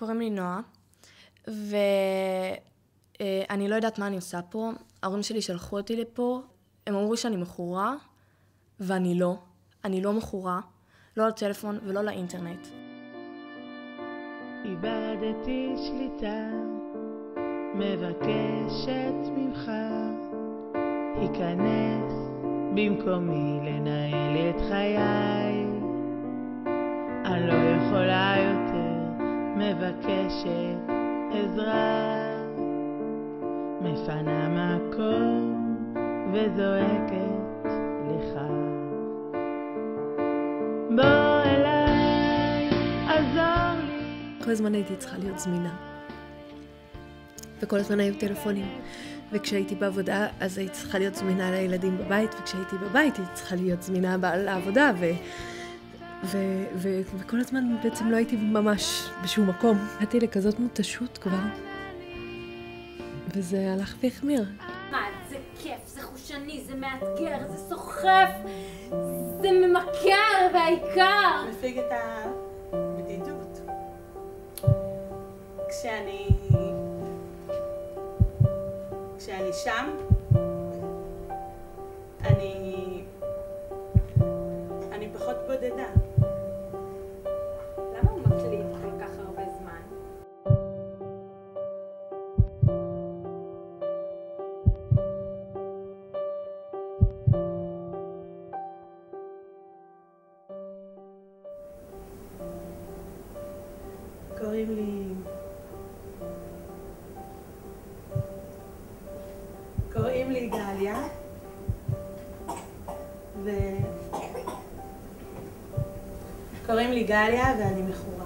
קוראים לי נועה, ואני לא יודעת מה אני עושה פה. ההורים שלי שלחו אותי לפה, הם אמרו שאני מכורה, ואני לא. אני לא מכורה, לא לטלפון ולא לאינטרנט. איבדתי שליטה, מבקשת ממך, היכנס במקומי לנהל את חיי. אני לא יכולה יותר, מבקשת עזרה, מפנה מקום וזועקת לך. בוא אליי, עזור לי. כל הזמן הייתי צריכה להיות זמינה. וכל הזמן היו טלפונים. וכשהייתי בעבודה, אז הייתי צריכה להיות זמינה לילדים בבית, וכשהייתי בבית הייתי צריכה להיות זמינה לעבודה, וכל הזמן בעצם לא הייתי ממש בשום מקום. הייתי לכזאת מותשות כבר, וזה הלך והחמיר. מה, זה כיף, זה חושני, זה מאתגר, זה סוחף, זה ממכר, והעיקר מפיג את הבדידות. כשאני שם, אני פחות בודדה. למה הוא מקליט כל כך הרבה זמן? קוראים לי גליה, ואני מכורה.